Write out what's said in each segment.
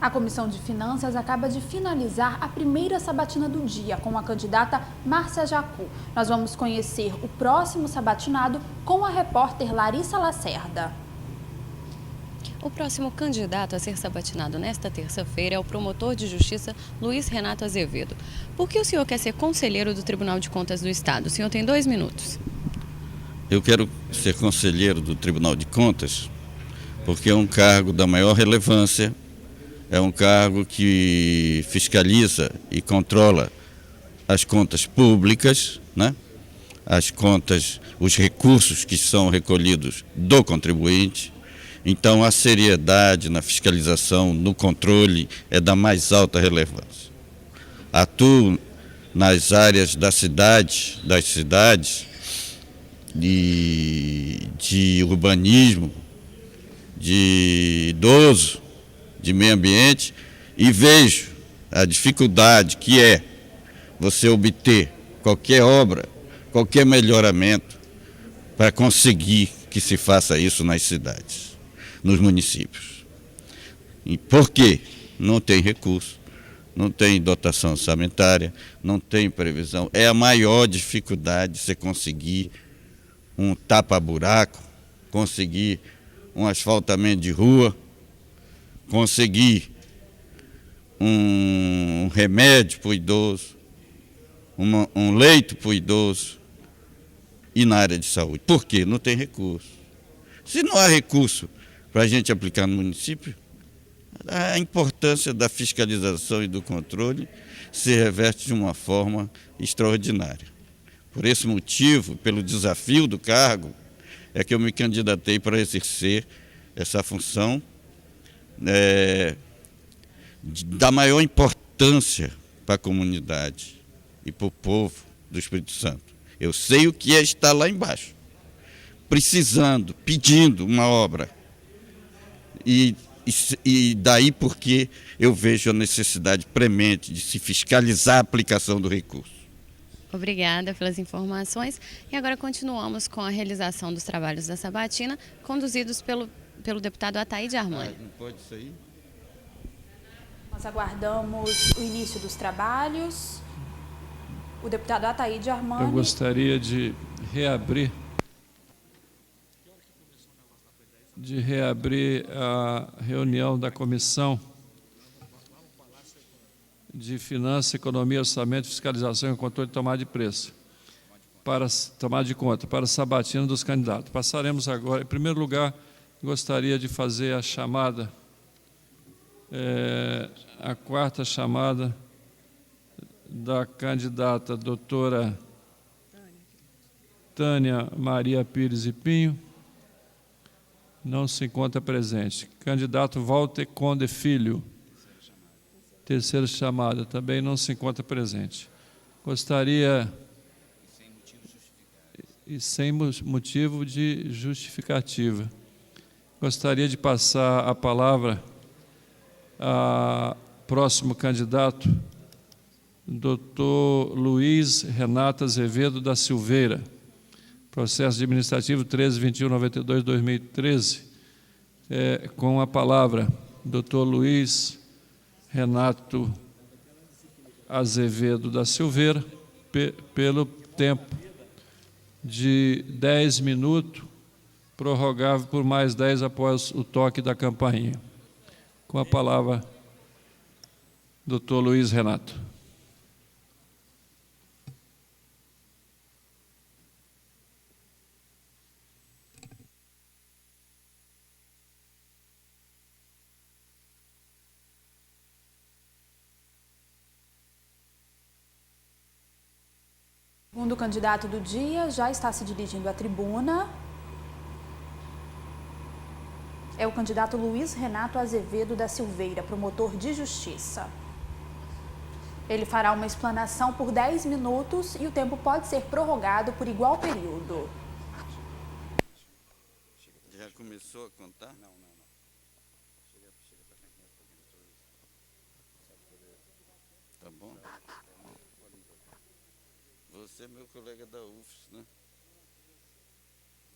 A Comissão de Finanças acaba de finalizar a primeira sabatina do dia com a candidata Márcia Jacu. Nós vamos conhecer o próximo sabatinado com a repórter Larissa Lacerda. O próximo candidato a ser sabatinado nesta terça-feira é o promotor de justiça Luiz Renato Azevedo. Por que o senhor quer ser conselheiro do Tribunal de Contas do Estado? O senhor tem 2 minutos. Eu quero ser conselheiro do Tribunal de Contas porque é um cargo da maior relevância, é um cargo que fiscaliza e controla as contas públicas, né? As contas, os recursos que são recolhidos do contribuinte. Então, a seriedade na fiscalização, no controle, é da mais alta relevância. Atuo nas áreas das cidades, de urbanismo, de idoso, de meio ambiente, e vejo a dificuldade que é você obter qualquer obra, qualquer melhoramento para conseguir que se faça isso nas cidades, nos municípios. E por quê? Não tem recurso, não tem dotação orçamentária, não tem previsão. É a maior dificuldade você conseguir um tapa-buraco, conseguir um asfaltamento de rua, conseguir um remédio para o idoso, um leito para o idoso e na área de saúde. Por quê? Não tem recurso. Se não há recurso para a gente aplicar no município, a importância da fiscalização e do controle se reverte de uma forma extraordinária. Por esse motivo, pelo desafio do cargo, é que eu me candidatei para exercer essa função da maior importância para a comunidade e para o povo do Espírito Santo. Eu sei o que é estar lá embaixo, precisando, pedindo uma obra. E daí porque eu vejo a necessidade premente de se fiscalizar a aplicação do recurso. Obrigada pelas informações. E agora continuamos com a realização dos trabalhos da sabatina, conduzidos pelo deputado Ataíde Armani. Não pode sair? Nós aguardamos o início dos trabalhos. O deputado Ataíde Armani. Eu gostaria de reabrir a reunião da Comissão de Finanças, Economia, Orçamento, Fiscalização e Controle de Tomada de Preço, para tomada de conta, para a sabatina dos candidatos. Passaremos agora, em primeiro lugar, gostaria de fazer a chamada, a quarta chamada da candidata doutora Tânia Maria Pires e Pinho, não se encontra presente. Candidato Walter Conde Filho, terceira chamada, também não se encontra presente. Gostaria, e sem motivo de justificativa, gostaria de passar a palavra ao próximo candidato, Dr. Luiz Renato Azevedo da Silveira, processo administrativo 13.21.92/2013, com a palavra, Dr. Luiz Renato Azevedo da Silveira, pelo tempo de 10 minutos, prorrogável por mais 10 após o toque da campainha. Com a palavra, Dr. Luiz Renato. O segundo candidato do dia já está se dirigindo à tribuna. É o candidato Luiz Renato Azevedo da Silveira, promotor de justiça. Ele fará uma explanação por 10 minutos e o tempo pode ser prorrogado por igual período. Já começou a contar? Não. Tá bom? Você é meu colega da UFS, né?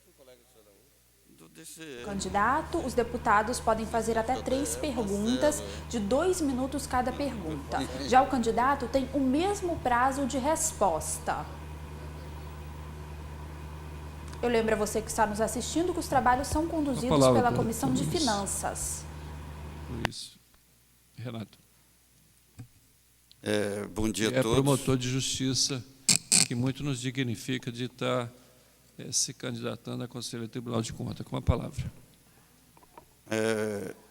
Sou colega do senhor da UFS? Candidato, os deputados podem fazer até 3 perguntas, de 2 minutos cada pergunta. Já o candidato tem o mesmo prazo de resposta. Eu lembro a você que está nos assistindo que os trabalhos são conduzidos pela Comissão de Finanças. Luiz Renato. Bom dia a todos. É promotor de justiça, que muito nos dignifica de estar se candidatando a conselheiro do Tribunal de Contas. Com a palavra.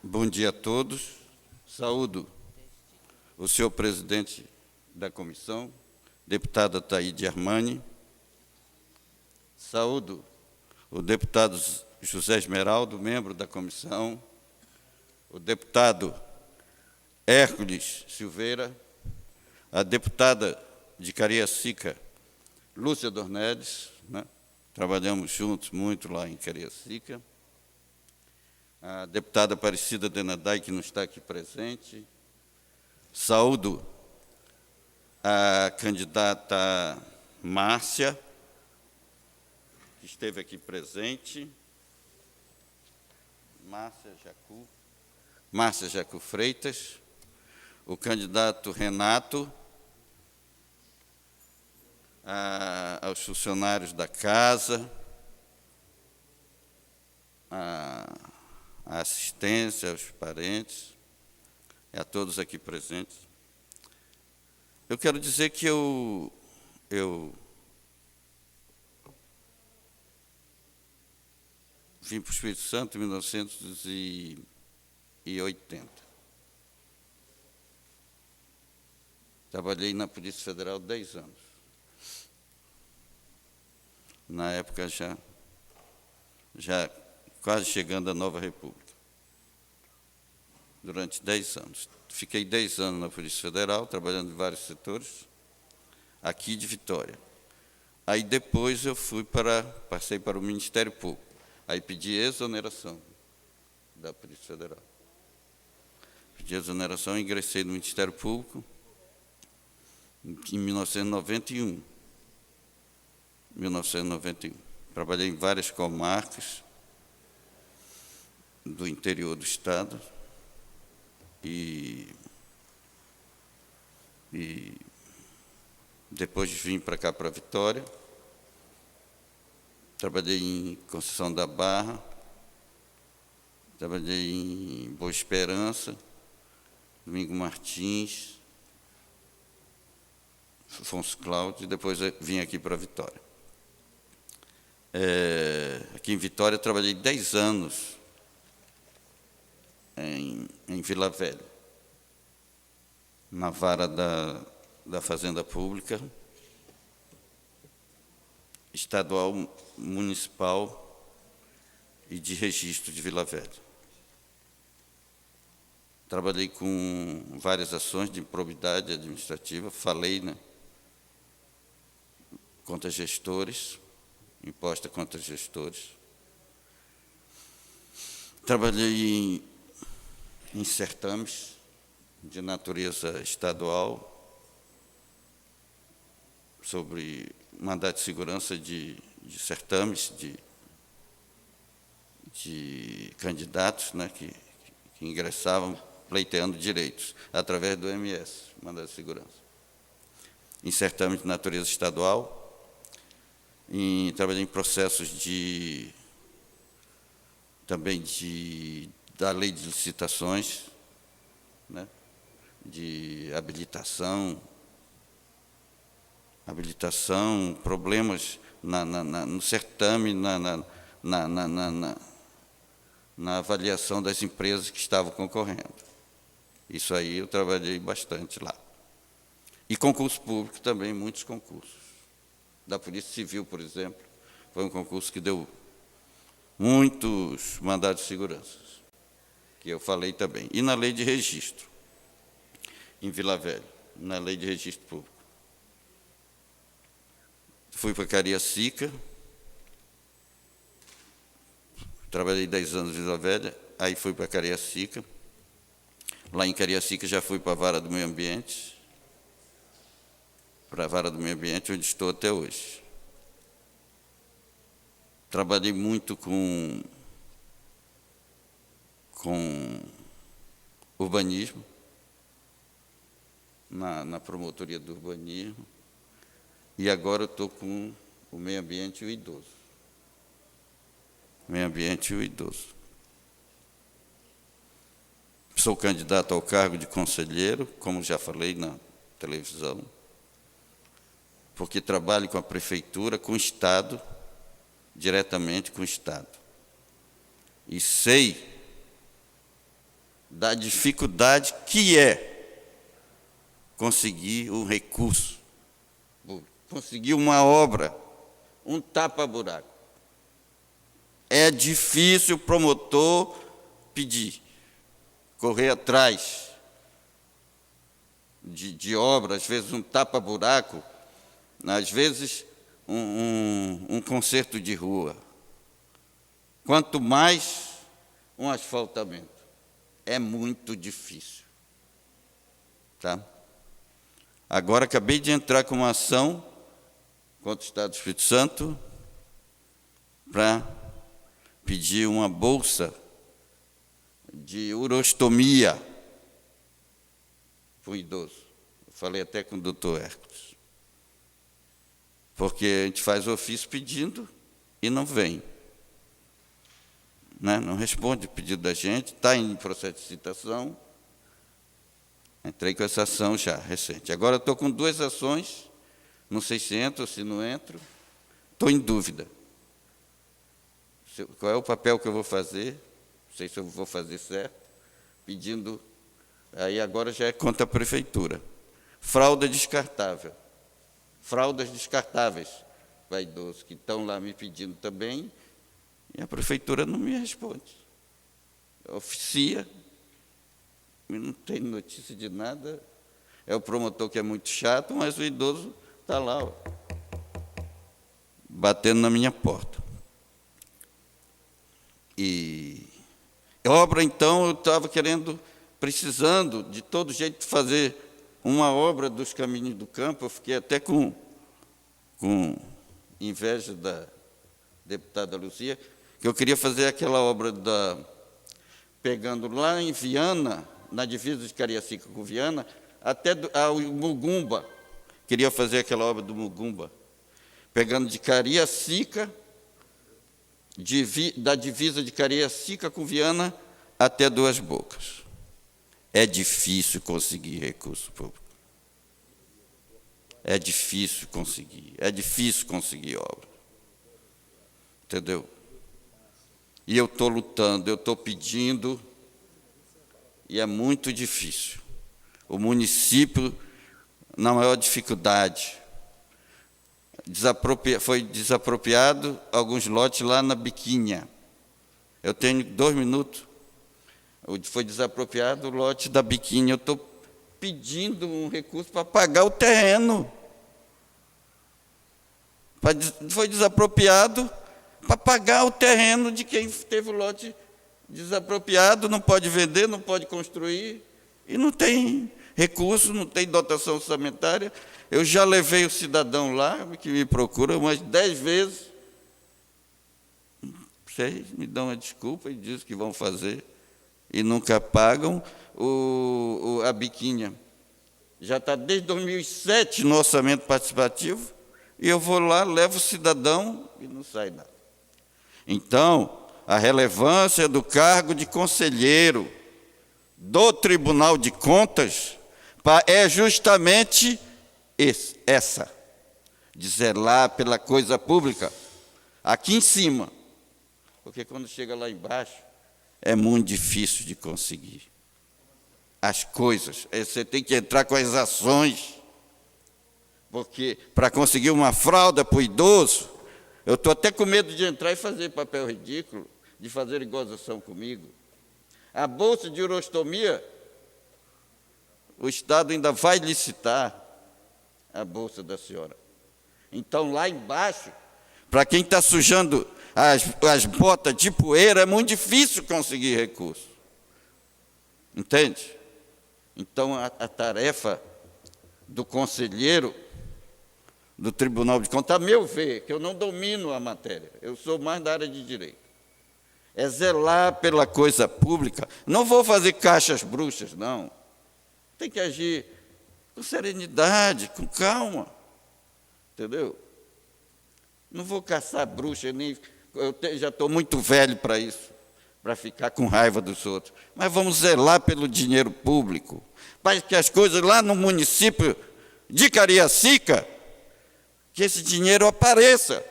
Bom dia a todos. Saúdo o senhor presidente da comissão, deputada Taíde Armani. Saúdo o deputado José Esmeraldo, membro da comissão, o deputado Hércules Silveira, a deputada de Cariacica, Lúcia Dornelles, né? Trabalhamos juntos muito lá em Cariacica. A deputada Aparecida Denadai, que não está aqui presente. Saúdo a candidata Márcia, que esteve aqui presente. Márcia Jacu Freitas. O candidato Renato, aos funcionários da casa, a assistência, aos parentes, e a todos aqui presentes. Eu quero dizer que eu vim para o Espírito Santo em 1980. Trabalhei na Polícia Federal 10 anos. Na época, já quase chegando à Nova República. Durante 10 anos. Fiquei 10 anos na Polícia Federal, trabalhando em vários setores, aqui de Vitória. Aí depois eu passei para o Ministério Público. Aí pedi exoneração da Polícia Federal. Pedi exoneração e ingressei no Ministério Público em 1991. Trabalhei em várias comarcas do interior do estado e depois vim para cá, para Vitória. Trabalhei em Conceição da Barra, trabalhei em Boa Esperança, Domingo Martins, Afonso Cláudio, e depois vim aqui para Vitória. Aqui em Vitória trabalhei 10 anos em Vila Velha, na vara da Fazenda Pública, estadual, municipal e de registro de Vila Velha. Trabalhei com várias ações de improbidade administrativa, falei, né, contra gestores, imposta contra gestores. Trabalhei em certames de natureza estadual, sobre mandato de segurança de certames de candidatos, né, que ingressavam pleiteando direitos, através do MS, mandato de segurança. Em certames de natureza estadual, trabalhei em processos também da lei de licitações, né, de habilitação, problemas no certame, na avaliação das empresas que estavam concorrendo. Isso aí eu trabalhei bastante lá. E concurso público também, muitos concursos. Da Polícia Civil, por exemplo, foi um concurso que deu muitos mandados de segurança, que eu falei também. E na lei de registro, em Vila Velha, na lei de registro público. Fui para Cariacica, trabalhei 10 anos em Vila Velha, aí fui para Cariacica. Lá em Cariacica já fui para a Vara do Meio Ambiente, onde estou até hoje. Trabalhei muito com com urbanismo, na promotoria do urbanismo, e agora eu estou com o meio ambiente e o idoso. Meio ambiente e o idoso. Sou candidato ao cargo de conselheiro, como já falei na televisão, porque trabalho com a prefeitura, com o Estado, diretamente com o Estado. E sei da dificuldade que é conseguir um recurso, conseguir uma obra, um tapa-buraco. É difícil o promotor pedir, correr atrás de obra, às vezes um tapa-buraco, às vezes um conserto de rua. Quanto mais um asfaltamento. É muito difícil. Tá? Agora, acabei de entrar com uma ação contra o Estado do Espírito Santo para pedir uma bolsa de urostomia para o idoso. Eu falei até com o doutor Hércules. Porque a gente faz ofício pedindo e não vem. Né? Não responde o pedido da gente, está em processo de citação. Entrei com essa ação já, recente. Agora estou com 2 ações, não sei se entro ou se não entro, estou em dúvida. Qual é o papel que eu vou fazer, não sei se eu vou fazer certo, pedindo, aí agora já é contra a prefeitura. Fralda descartável, fraldas descartáveis para idosos, que estão lá me pedindo também, e a prefeitura não me responde. Oficia, não tem notícia de nada, é o promotor que é muito chato, mas o idoso está lá, ó, batendo na minha porta. E obra, então, eu estava precisando, de todo jeito, fazer uma obra dos caminhos do campo. Eu fiquei até com inveja da deputada Luzia, que eu queria fazer aquela obra pegando lá em Viana, na divisa de Cariacica com Viana, até ao Mugumba. Queria fazer aquela obra do Mugumba, pegando de Cariacica, da divisa de Cariacica com Viana até Duas Bocas. É difícil conseguir recurso público. É difícil conseguir obra. Entendeu? E eu estou lutando, eu estou pedindo, e é muito difícil. O município, na maior dificuldade, foi desapropriado alguns lotes lá na Biquinha. Eu tenho 2 minutos. Foi desapropriado o lote da Biquinha. Eu estou pedindo um recurso para pagar o terreno. Foi desapropriado para pagar o terreno de quem teve o lote desapropriado, não pode vender, não pode construir, e não tem recurso, não tem dotação orçamentária. Eu já levei o cidadão lá, que me procura umas 10 vezes. Vocês me dão uma desculpa e dizem que vão fazer, e nunca pagam. A Biquinha já está desde 2007 no orçamento participativo, e eu vou lá, levo o cidadão e não sai nada. Então, a relevância do cargo de conselheiro do Tribunal de Contas é justamente essa, de zelar pela coisa pública, aqui em cima, porque quando chega lá embaixo, é muito difícil de conseguir as coisas. Você tem que entrar com as ações, porque para conseguir uma fralda para o idoso, eu estou até com medo de entrar e fazer papel ridículo, de fazer gozação comigo. A bolsa de urostomia, o Estado ainda vai licitar a bolsa da senhora. Então, lá embaixo, para quem está sujando as botas de poeira, é muito difícil conseguir recurso. Entende? Então, a tarefa do conselheiro do Tribunal de Contas, a meu ver, que eu não domino a matéria, eu sou mais da área de direito, é zelar pela coisa pública. Não vou fazer caixas bruxas, não. Tem que agir com serenidade, com calma. Entendeu? Não vou caçar bruxa, nem já estou muito velho para isso, para ficar com raiva dos outros. Mas vamos zelar pelo dinheiro público, para que as coisas lá no município de Cariacica, que esse dinheiro apareça.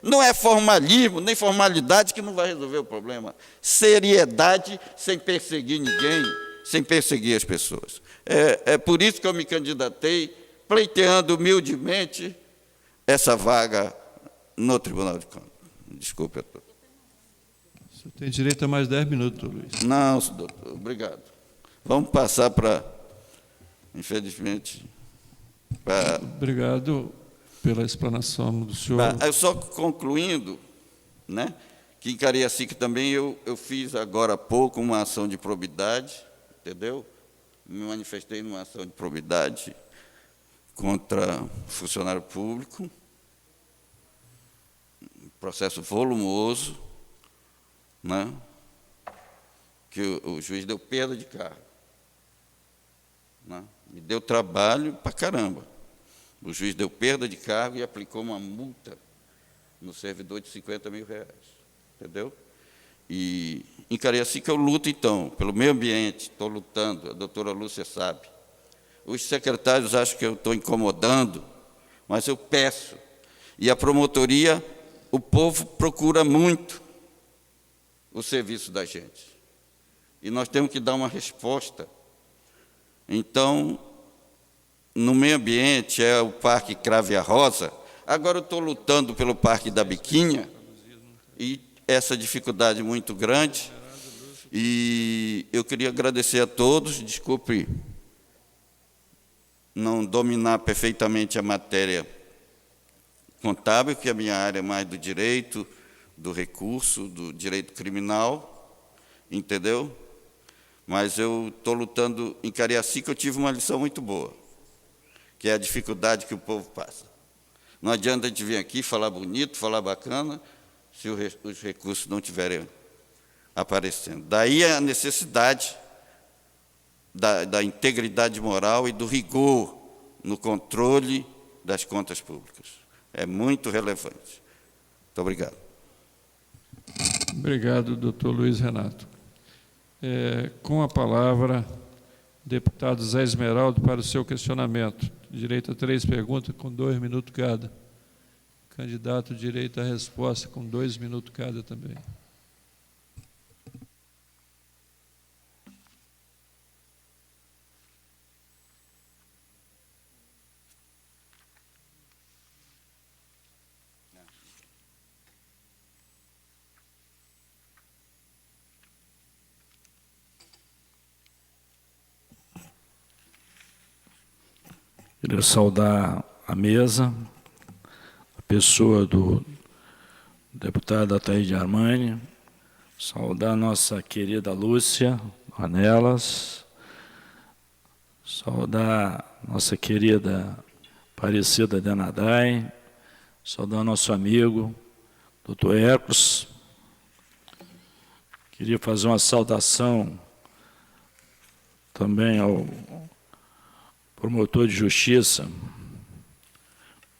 Não é formalismo, nem formalidade que não vai resolver o problema. Seriedade, sem perseguir ninguém, sem perseguir as pessoas. É por isso que eu me candidatei, pleiteando humildemente essa vaga no Tribunal de Contas. Desculpe, doutor. Você tem direito a mais 10 minutos, Luiz. Não, doutor, obrigado. Vamos passar para, infelizmente, para... Obrigado pela explanação do senhor. Eu só concluindo, né, que em Cariacica também eu fiz agora há pouco uma ação de probidade, entendeu? Me manifestei numa ação de probidade contra funcionário público, processo volumoso, né, que o juiz deu perda de cargo, né, me deu trabalho para caramba. O juiz deu perda de cargo e aplicou uma multa no servidor de R$50 mil, entendeu? E em Cariacica eu luto, então, pelo meio ambiente, estou lutando, a doutora Lúcia sabe. Os secretários acham que eu estou incomodando, mas eu peço. E a promotoria, o povo procura muito o serviço da gente. E nós temos que dar uma resposta. Então, no meio ambiente é o Parque Crave a Rosa. Agora eu estou lutando pelo Parque da Biquinha, e essa dificuldade muito grande. E eu queria agradecer a todos, desculpe não dominar perfeitamente a matéria contábil, que a minha área é mais do direito, do recurso, do direito criminal, entendeu? Mas eu estou lutando em Cariacica, eu tive uma lição muito boa, que é a dificuldade que o povo passa. Não adianta a gente vir aqui falar bonito, falar bacana, se os recursos não estiverem aparecendo. Daí a necessidade da integridade moral e do rigor no controle das contas públicas. É muito relevante. Muito obrigado. Obrigado, doutor Luiz Renato. Com a palavra, deputado Zé Esmeraldo, para o seu questionamento. Direito a 3 perguntas, com 2 minutos cada. Candidato, direito à resposta, com 2 minutos cada também. Queria saudar a mesa, a pessoa do deputado Ataíde Armani, saudar a nossa querida Lúcia Anelas, saudar nossa querida Aparecida Denadai, saudar nosso amigo, doutor Ecos. Queria fazer uma saudação também ao promotor de justiça,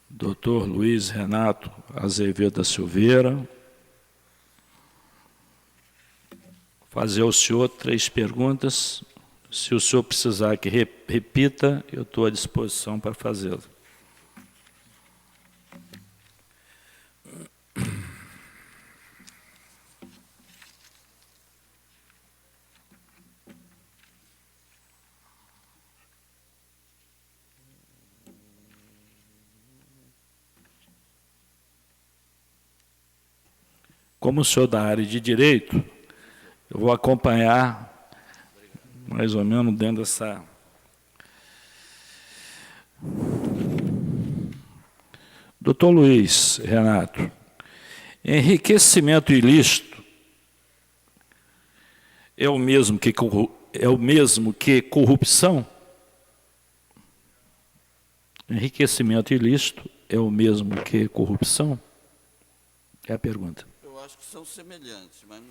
doutor Luiz Renato Azevedo da Silveira. Fazer ao senhor 3 perguntas. Se o senhor precisar que repita, eu estou à disposição para fazê-lo. Como sou da área de direito, eu vou acompanhar mais ou menos dentro dessa... Doutor Luiz Renato, enriquecimento ilícito é o mesmo que corrupção? Enriquecimento ilícito é o mesmo que corrupção? É a pergunta. Eu acho que são semelhantes, mas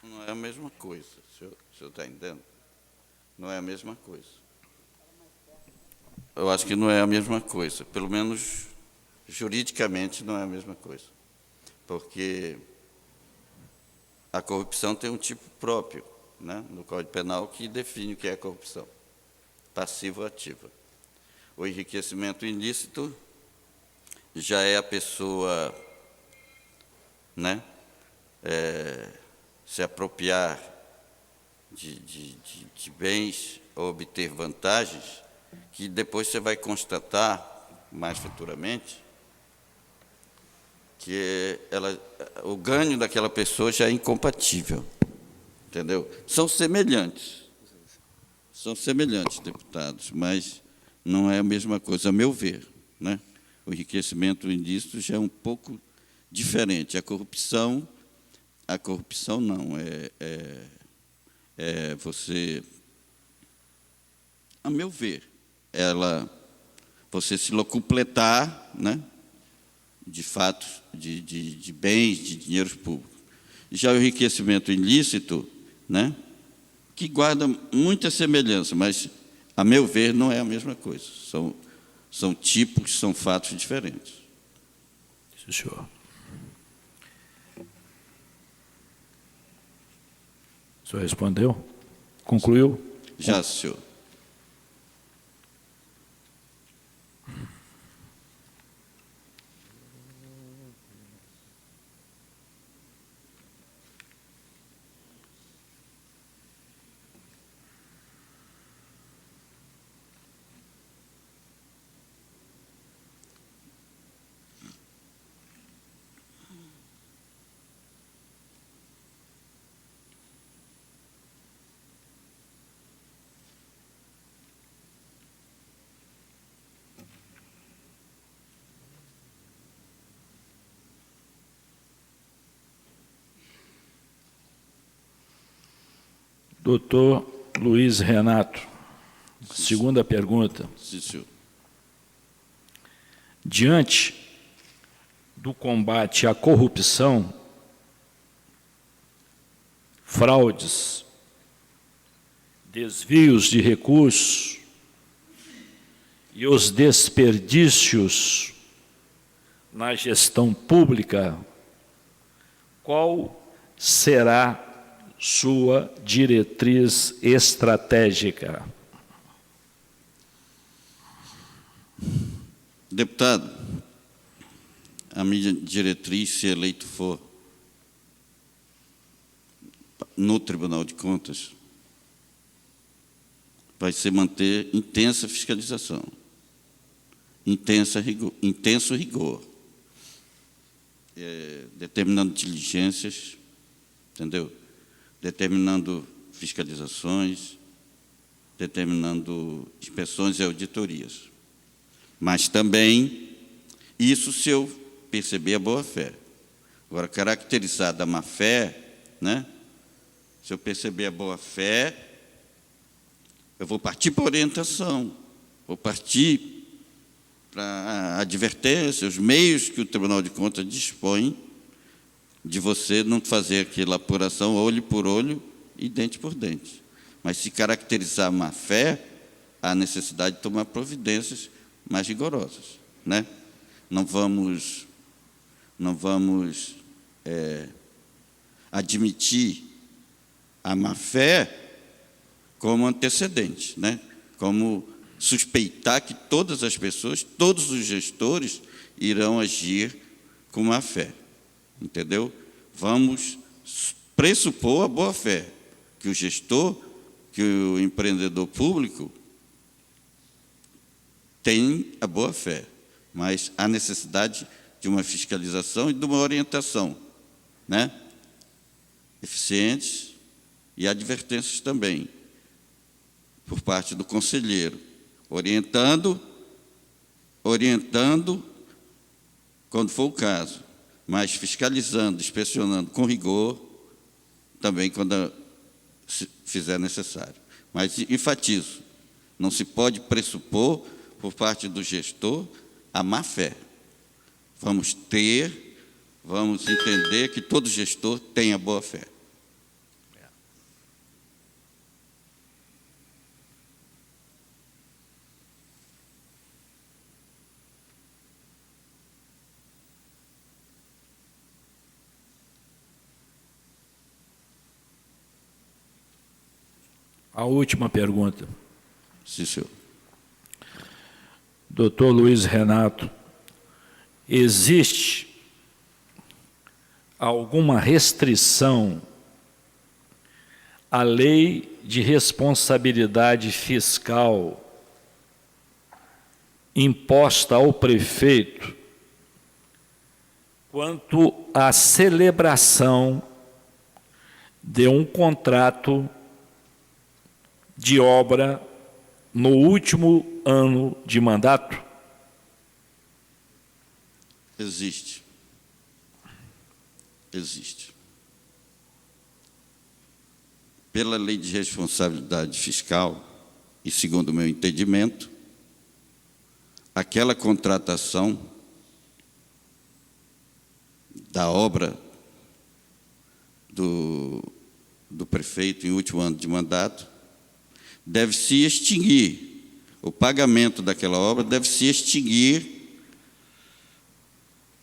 não é a mesma coisa. O senhor está entendendo? Não é a mesma coisa. Eu acho que não é a mesma coisa. Pelo menos, juridicamente, não é a mesma coisa. Porque a corrupção tem um tipo próprio, né, no Código Penal, que define o que é corrupção, passiva ou ativa. O enriquecimento ilícito já é a pessoa, né, se apropriar de bens ou obter vantagens que depois você vai constatar, mais futuramente, que o ganho daquela pessoa já é incompatível, entendeu? São semelhantes, deputados, mas não é a mesma coisa, a meu ver, né? O enriquecimento ilícito já é um pouco diferente. A corrupção não, você, a meu ver, você se locupletar, né, de fatos, de bens, de dinheiros públicos. Já o enriquecimento ilícito, né, que guarda muita semelhança, mas, a meu ver, não é a mesma coisa. São tipos, são fatos diferentes. Sim, senhor. O senhor respondeu? Concluiu? Já, senhor. Doutor Luiz Renato, segunda pergunta. Sim, senhor. Diante do combate à corrupção, fraudes, desvios de recursos e os desperdícios na gestão pública, qual será sua diretriz estratégica? Deputado, a minha diretriz, se eleito for no Tribunal de Contas, vai ser manter intensa fiscalização, intenso rigor, determinando diligências, entendeu? Determinando fiscalizações, determinando inspeções e auditorias. Mas também, isso se eu perceber a boa-fé. Agora, caracterizada a má-fé, né? Se eu perceber a boa-fé, eu vou partir para orientação, vou partir para a advertência, os meios que o Tribunal de Contas dispõe de você não fazer aquela apuração olho por olho e dente por dente. Mas se caracterizar a má-fé, há necessidade de tomar providências mais rigorosas, né? Não vamos admitir a má-fé como antecedente, né? Como suspeitar que todas as pessoas, todos os gestores irão agir com má-fé. Entendeu? Vamos pressupor a boa-fé, que o gestor, que o empreendedor público tem a boa-fé, mas há necessidade de uma fiscalização e de uma orientação, né? Eficientes e advertências também, por parte do conselheiro, orientando quando for o caso, mas fiscalizando, inspecionando com rigor, também quando se fizer necessário. Mas enfatizo, não se pode pressupor, por parte do gestor, a má-fé. Vamos ter vamos entender que todo gestor tenha boa-fé. A última pergunta. Sim, senhor. Doutor Luiz Renato, existe alguma restrição à lei de responsabilidade fiscal imposta ao prefeito quanto à celebração de um contrato de obra no último ano de mandato? Existe. Existe. Pela lei de responsabilidade fiscal, e segundo o meu entendimento, aquela contratação da obra do prefeito em último ano de mandato deve se extinguir. O pagamento daquela obra deve se extinguir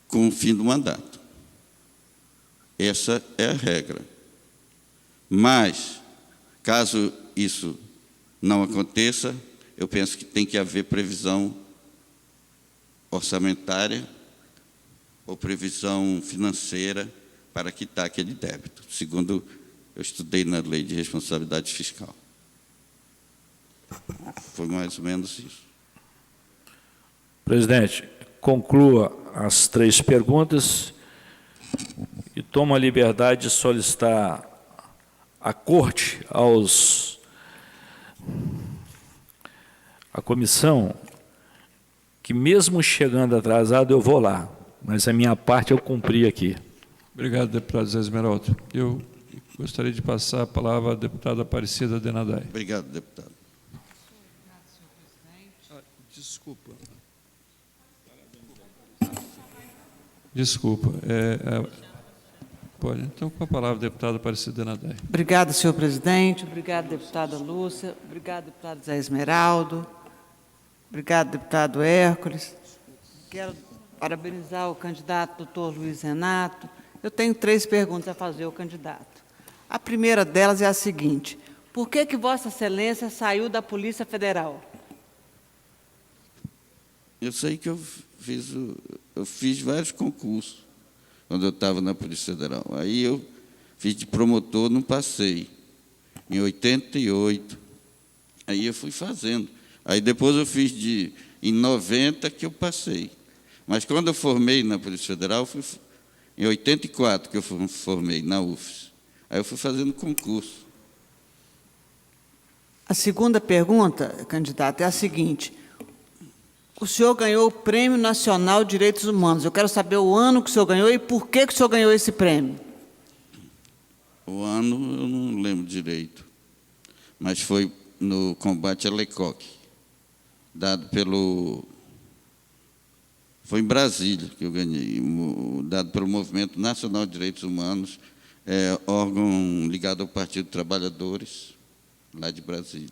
com o fim do mandato. Essa é a regra. Mas, caso isso não aconteça, eu penso que tem que haver previsão orçamentária ou previsão financeira para quitar aquele débito, segundo eu estudei na lei de responsabilidade fiscal. Foi mais ou menos isso. Presidente, conclua as 3 perguntas e tomo a liberdade de solicitar à Corte, à comissão, que mesmo chegando atrasado eu vou lá, mas a minha parte eu cumpri aqui. Obrigado, deputado Zé Esmeraldo. Eu gostaria de passar a palavra à deputada Aparecida Denadai. Obrigado, deputado. Desculpa. Desculpa. Pode. Então, com a palavra, deputada Aparecida Denadai. Obrigada, senhor presidente. Obrigada, deputada Lúcia. Obrigado, deputado Zé Esmeraldo. Obrigado, deputado Hércules. Quero parabenizar o candidato doutor Luiz Renato. Eu tenho 3 perguntas a fazer ao candidato. A primeira delas é a seguinte: por que Vossa Excelência saiu da Polícia Federal? Eu sei que eu fiz vários concursos quando eu estava na Polícia Federal. Aí eu fiz de promotor, não passei. Em 88. Aí eu fui fazendo. Aí depois eu fiz em 90 que eu passei. Mas quando eu formei na Polícia Federal, em 84 que eu formei na UFES. Aí eu fui fazendo concurso. A segunda pergunta, candidato, é a seguinte: o senhor ganhou o Prêmio Nacional de Direitos Humanos. Eu quero saber o ano que o senhor ganhou e por que o senhor ganhou esse prêmio. O ano eu não lembro direito, mas foi no combate a Lecoque, dado foi em Brasília que eu ganhei, dado pelo Movimento Nacional de Direitos Humanos, órgão ligado ao Partido dos Trabalhadores, lá de Brasília.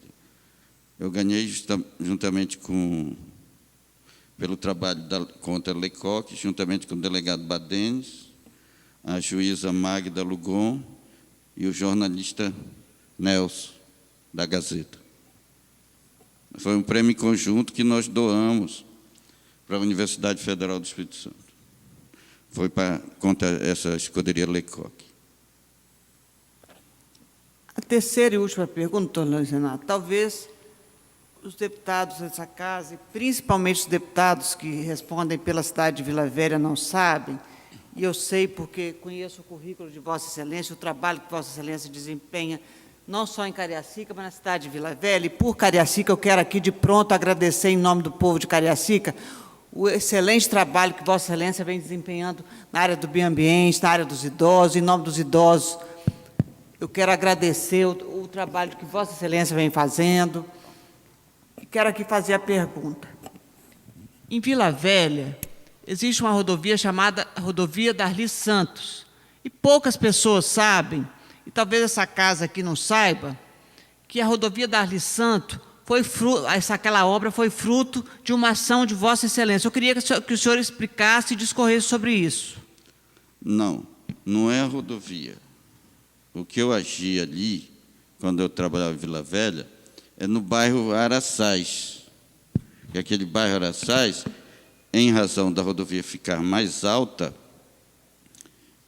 Eu ganhei juntamente pelo trabalho contra Lecoque, juntamente com o delegado Badenes, a juíza Magda Lugon e o jornalista Nelson, da Gazeta. Foi um prêmio conjunto que nós doamos para a Universidade Federal do Espírito Santo. Foi contra essa escuderia Lecoque. A terceira e última pergunta, doutor Luiz Renato: talvez os deputados dessa casa, e principalmente os deputados que respondem pela cidade de Vila Velha, não sabem, e eu sei porque conheço o currículo de Vossa Excelência, o trabalho que Vossa Excelência desempenha, não só em Cariacica, mas na cidade de Vila Velha. E por Cariacica, eu quero aqui de pronto agradecer, em nome do povo de Cariacica, o excelente trabalho que Vossa Excelência vem desempenhando na área do meio ambiente, na área dos idosos. Em nome dos idosos, eu quero agradecer o trabalho que Vossa Excelência vem fazendo. E quero aqui fazer a pergunta. Em Vila Velha, existe uma rodovia chamada Rodovia Darli Santos. E poucas pessoas sabem, e talvez essa casa aqui não saiba, que a Rodovia Darli Santos aquela obra foi fruto de uma ação de Vossa Excelência. Eu queria que o senhor explicasse e discorresse sobre isso. Não, não é a rodovia. O que eu agi ali, quando eu trabalhava em Vila Velha, é no bairro Araçás. E aquele bairro Araçás, em razão da rodovia ficar mais alta,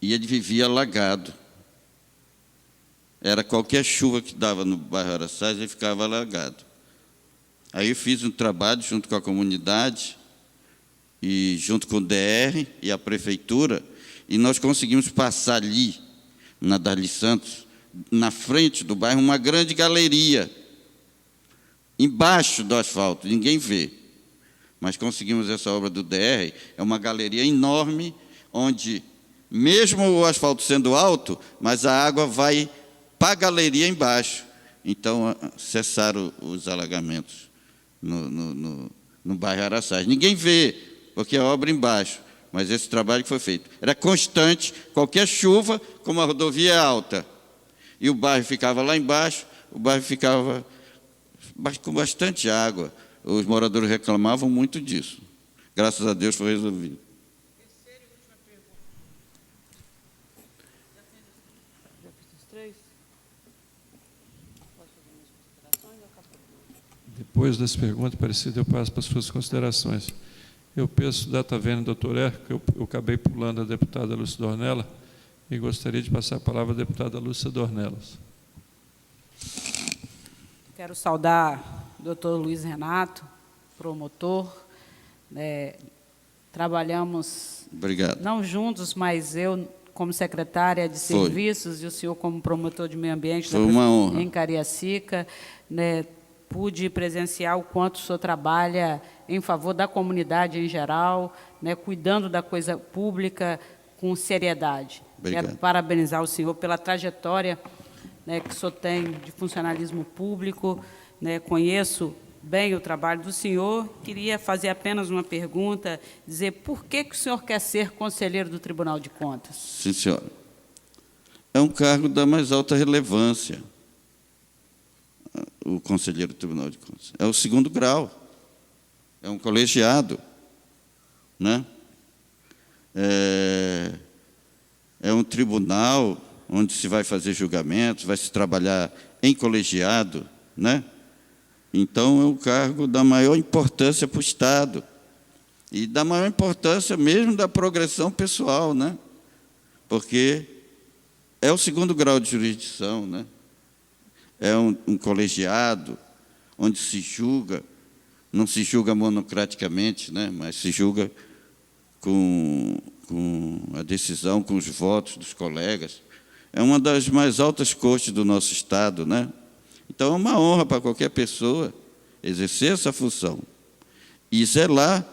e ele vivia alagado. Era qualquer chuva que dava no bairro Araçás, ele ficava alagado. Aí eu fiz um trabalho junto com a comunidade, e junto com o DR e a prefeitura, e nós conseguimos passar ali, na Darli Santos, na frente do bairro, uma grande galeria, embaixo do asfalto, ninguém vê. Mas conseguimos essa obra do DR, é uma galeria enorme, onde, mesmo o asfalto sendo alto, mas a água vai para a galeria embaixo. Então, cessaram os alagamentos no bairro Araçás. Ninguém vê, porque a obra embaixo, mas esse trabalho que foi feito. Era constante, qualquer chuva, como a rodovia é alta, e o bairro ficava lá embaixo, o bairro ficava com bastante água. Os moradores reclamavam muito disso. Graças a Deus foi resolvido. Terceira e última pergunta. Já fiz os três? Posso fazer minhas considerações ou acabou? Depois dessa pergunta, Aparecida, eu passo para as suas considerações. Eu peço data vênia, doutor Hércules, que eu acabei pulando a deputada Lúcia Dornella, e gostaria de passar a palavra à deputada Lúcia Dornelas. Quero saudar o doutor Luiz Renato, promotor. Trabalhamos, Obrigado. não juntos, mas eu como secretária de serviços e o senhor como promotor de meio ambiente Foi uma honra. em Cariacica. Pude presenciar o quanto o senhor trabalha em favor da comunidade em geral, cuidando da coisa pública com seriedade. Obrigado. Quero parabenizar o senhor pela trajetória que o senhor tem de funcionalismo público. Conheço bem o trabalho do senhor. Queria fazer apenas uma pergunta, dizer por que o senhor quer ser conselheiro do Tribunal de Contas? Sim, senhora. É um cargo da mais alta relevância, o conselheiro do Tribunal de Contas. É o 2º grau, é um colegiado, né? É um tribunal onde se vai fazer julgamentos, vai se trabalhar em colegiado, né? Então, é um cargo da maior importância para o Estado e da maior importância mesmo da progressão pessoal, né? Porque é o 2º grau de jurisdição, né? É um colegiado onde se julga, não se julga monocraticamente, né? Mas se julga com a decisão, com os votos dos colegas. É uma das mais altas cortes do nosso Estado, né? Então, é uma honra para qualquer pessoa exercer essa função e zelar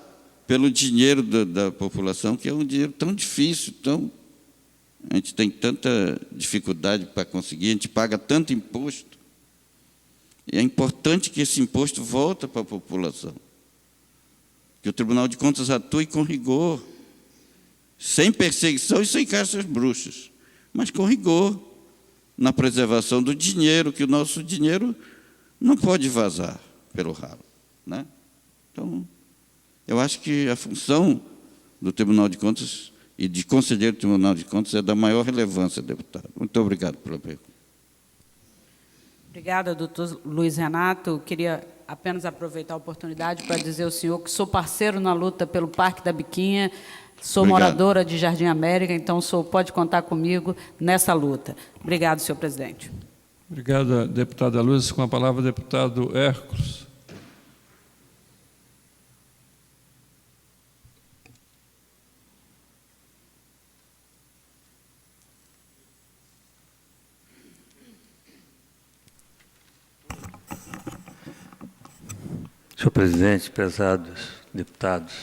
pelo dinheiro da população, que é um dinheiro tão difícil, a gente tem tanta dificuldade para conseguir, a gente paga tanto imposto, e é importante que esse imposto volte para a população, que o Tribunal de Contas atue com rigor, sem perseguição e sem caças bruxas, mas com rigor, na preservação do dinheiro, que o nosso dinheiro não pode vazar pelo ralo, né? Então, eu acho que a função do Tribunal de Contas e de conselheiro do Tribunal de Contas é da maior relevância, deputado. Muito obrigado pela pergunta. Obrigada, doutor Luiz Renato. Queria apenas aproveitar a oportunidade para dizer ao senhor que sou parceiro na luta pelo Parque da Biquinha, sou moradora de Jardim América, então o senhor pode contar comigo nessa luta. Obrigado, senhor presidente. Obrigado, deputada Lúcia. Com a palavra, o deputado Hércules. Senhor presidente, prezados deputados,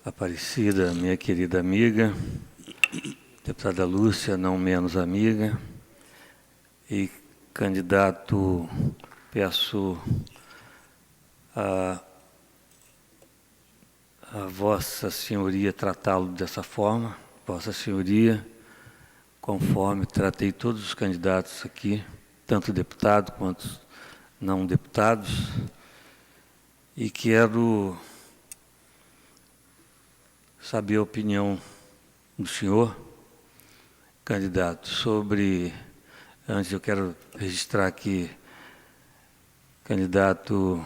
Aparecida, minha querida amiga, deputada Lúcia, não menos amiga, e candidato, peço a Vossa Senhoria tratá-lo dessa forma, Vossa Senhoria, conforme tratei todos os candidatos aqui, tanto deputados quanto não deputados, e quero saber a opinião do senhor, candidato, sobre... Antes eu quero registrar aqui, candidato,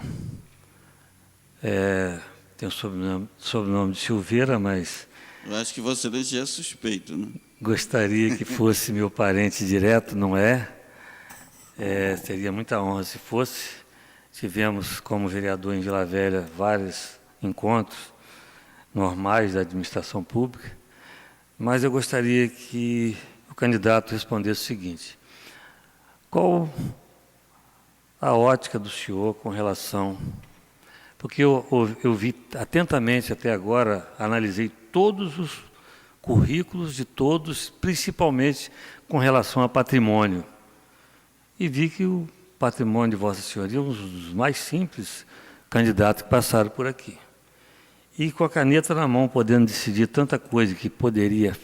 tem o sobrenome de Silveira, mas... Eu acho que você já é suspeito, né? Gostaria que fosse meu parente direto, não é? Seria muita honra se fosse. Tivemos, como vereador em Vila Velha, vários encontros normais da administração pública, mas eu gostaria que o candidato respondesse o seguinte: qual a ótica do senhor com relação... Porque eu vi atentamente até agora, analisei todos os currículos de todos, principalmente com relação a patrimônio, e vi que o patrimônio de Vossa Senhoria é um dos mais simples candidatos que passaram por aqui. E com a caneta na mão, podendo decidir tanta coisa que poderia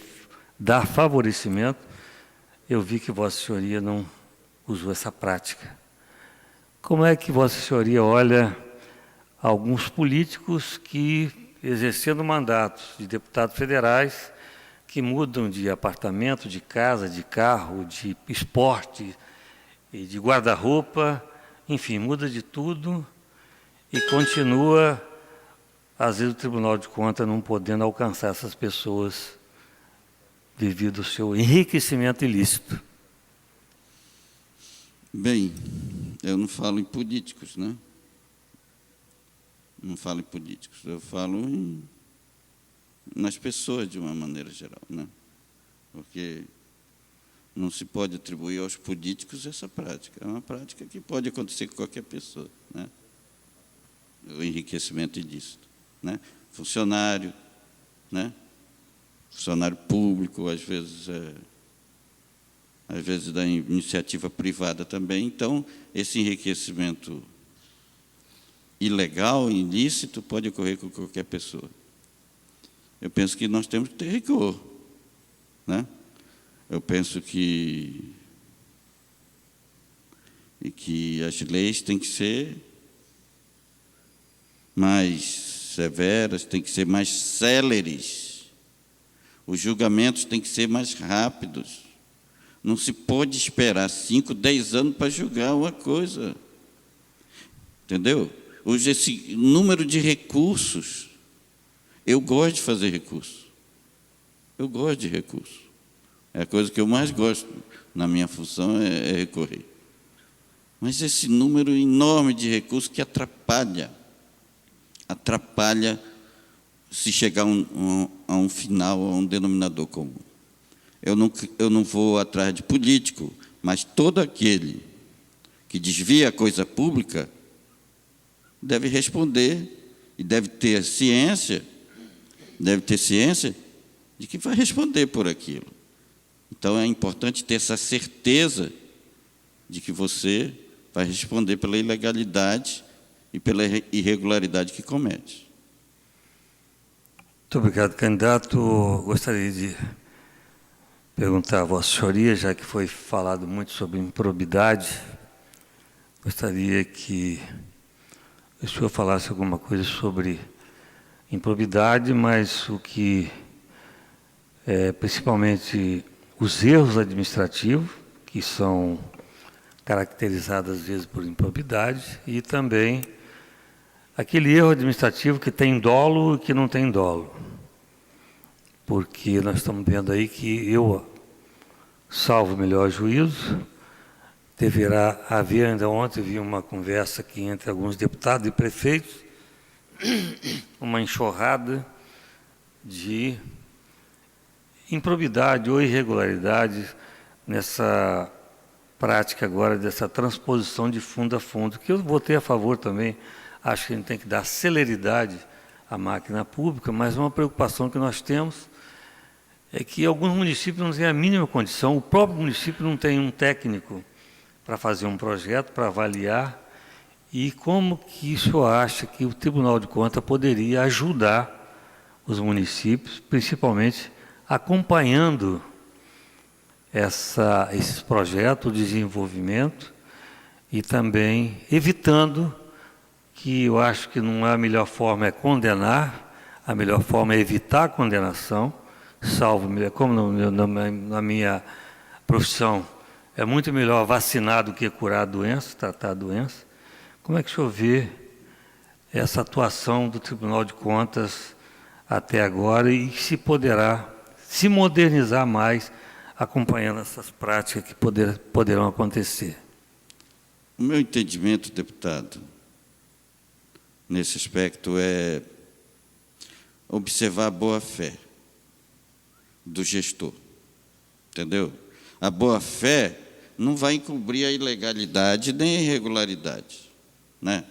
dar favorecimento, eu vi que Vossa Senhoria não usou essa prática. Como é que Vossa Senhoria olha alguns políticos que, exercendo mandatos de deputados federais, que mudam de apartamento, de casa, de carro, de esporte, e de guarda-roupa, enfim, muda de tudo e continua, às vezes, o Tribunal de Contas não podendo alcançar essas pessoas devido ao seu enriquecimento ilícito? Bem, eu não falo em políticos, né? Não falo em políticos, eu falo nas pessoas de uma maneira geral, né? Porque não se pode atribuir aos políticos essa prática. É uma prática que pode acontecer com qualquer pessoa, né? O enriquecimento ilícito, né? Funcionário, né? Funcionário público, às vezes da iniciativa privada também. Então, esse enriquecimento ilegal, ilícito, pode ocorrer com qualquer pessoa. Eu penso que nós temos que ter rigor, né? Eu penso que as leis têm que ser mais severas, têm que ser mais céleres, os julgamentos têm que ser mais rápidos. Não se pode esperar 5, 10 anos para julgar uma coisa. Entendeu? Hoje, esse número de recursos, eu gosto de fazer recurso. Eu gosto de recurso. É a coisa que eu mais gosto na minha função é recorrer. Mas esse número enorme de recursos que atrapalha se chegar a um final, a um denominador comum. Eu não vou atrás de político, mas todo aquele que desvia a coisa pública deve responder e deve ter ciência de que vai responder por aquilo. Então, é importante ter essa certeza de que você vai responder pela ilegalidade e pela irregularidade que comete. Muito obrigado, candidato. Gostaria de perguntar a Vossa Senhoria, já que foi falado muito sobre improbidade, gostaria que o senhor falasse alguma coisa sobre improbidade, mas o que principalmente os erros administrativos, que são caracterizados às vezes por improbidade, e também aquele erro administrativo que tem dolo e que não tem dolo. Porque nós estamos vendo aí que eu, salvo o melhor juízo, deverá haver, ainda ontem vi uma conversa aqui entre alguns deputados e prefeitos, uma enxurrada de improbidade ou irregularidade nessa prática agora dessa transposição de fundo a fundo, que eu votei a favor também. Acho que a gente tem que dar celeridade à máquina pública, mas uma preocupação que nós temos é que alguns municípios não têm a mínima condição, o próprio município não tem um técnico para fazer um projeto, para avaliar, e como que isso acha que o Tribunal de Contas poderia ajudar os municípios, principalmente acompanhando esses projetos, o desenvolvimento, e também evitando, que eu acho que não é a melhor forma é condenar, a melhor forma é evitar a condenação, salvo, como na minha profissão, é muito melhor vacinar do que curar a doença, tratar a doença. Como é que o senhor vê essa atuação do Tribunal de Contas até agora e se poderá se modernizar mais acompanhando essas práticas que poderão acontecer? O meu entendimento, deputado, nesse aspecto é observar a boa-fé do gestor, entendeu? A boa-fé não vai encobrir a ilegalidade nem a irregularidade, né?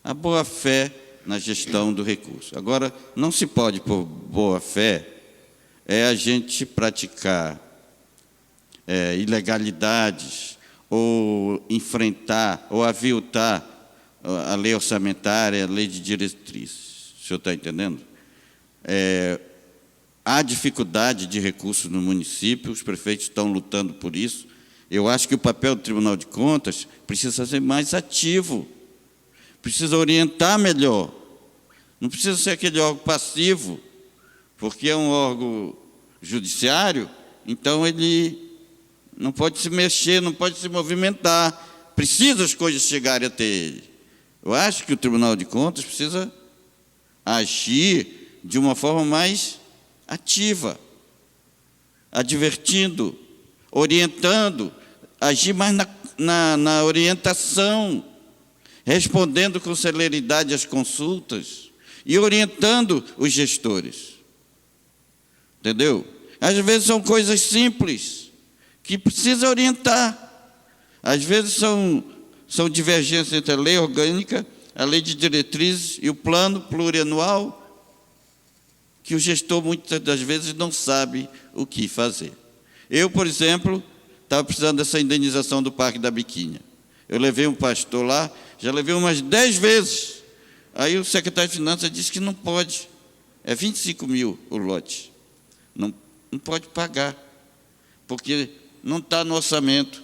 A boa-fé na gestão do recurso. Agora, não se pode, por boa-fé, a gente praticar ilegalidades ou enfrentar ou aviltar a lei orçamentária, a lei de diretrizes. O senhor está entendendo? Há dificuldade de recursos no município, os prefeitos estão lutando por isso. Eu acho que o papel do Tribunal de Contas precisa ser mais ativo, precisa orientar melhor, não precisa ser aquele órgão passivo, porque é um órgão judiciário, então ele não pode se mexer, não pode se movimentar, precisa as coisas chegarem até ele. Eu acho que o Tribunal de Contas precisa agir de uma forma mais ativa, advertindo, orientando, agir mais na orientação, respondendo com celeridade às consultas e orientando os gestores. Entendeu? Às vezes são coisas simples que precisa orientar. Às vezes são divergências entre a lei orgânica, a lei de diretrizes e o plano plurianual, que o gestor muitas das vezes não sabe o que fazer. Eu, por exemplo, estava precisando dessa indenização do Parque da Biquinha. Eu levei um pastor lá, já levei umas 10 vezes. Aí o secretário de Finanças disse que não pode. É 25 mil o lote. Não pode pagar, porque não está no orçamento.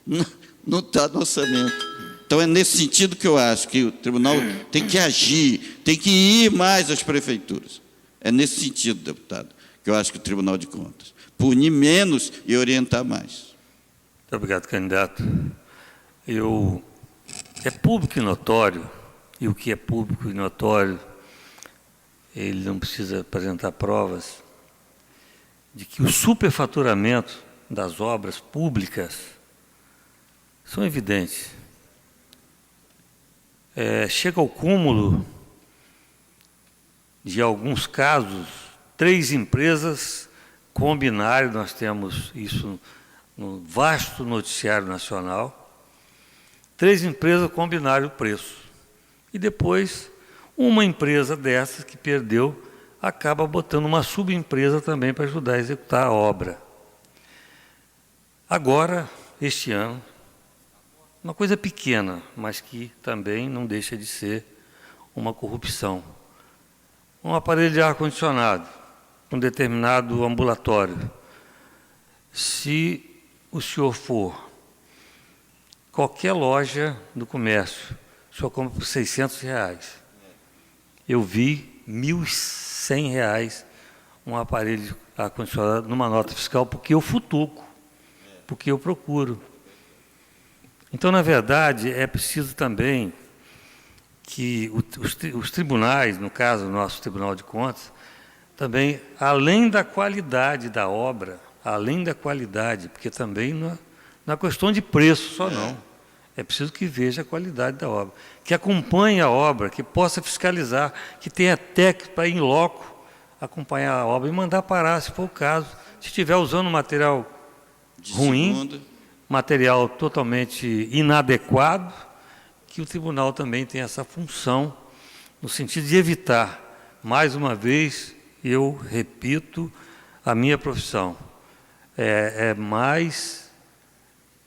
Não está no orçamento. Então, é nesse sentido que eu acho que o tribunal tem que agir, tem que ir mais às prefeituras. É nesse sentido, deputado, que eu acho que o Tribunal de Contas punir menos e orientar mais. Muito obrigado, candidato. É público e notório, e o que é público e notório, ele não precisa apresentar provas, de que o superfaturamento das obras públicas são evidentes. Chega ao cúmulo de alguns casos, 3 empresas combinaram, nós temos isso no vasto noticiário nacional, 3 empresas combinaram o preço. E depois, uma empresa dessas que perdeu, acaba botando uma subempresa também para ajudar a executar a obra. Agora, este ano, uma coisa pequena, mas que também não deixa de ser uma corrupção. Um aparelho de ar-condicionado, um determinado ambulatório. Se o senhor for qualquer loja do comércio, o senhor compra por R$600. Eu vi R$1.100 um aparelho de ar-condicionado numa nota fiscal, porque eu futuco, porque eu procuro. Então, na verdade, é preciso também que os tribunais, no caso o nosso Tribunal de Contas, também, além da qualidade da obra, além da qualidade, porque também não é questão de preço só não, é preciso que veja a qualidade da obra, que acompanhe a obra, que possa fiscalizar, que tenha técnico para ir em loco, acompanhar a obra e mandar parar, se for o caso. Se estiver usando material ruim, material totalmente inadequado, que o tribunal também tem essa função, no sentido de evitar, mais uma vez, eu repito, a minha profissão. É mais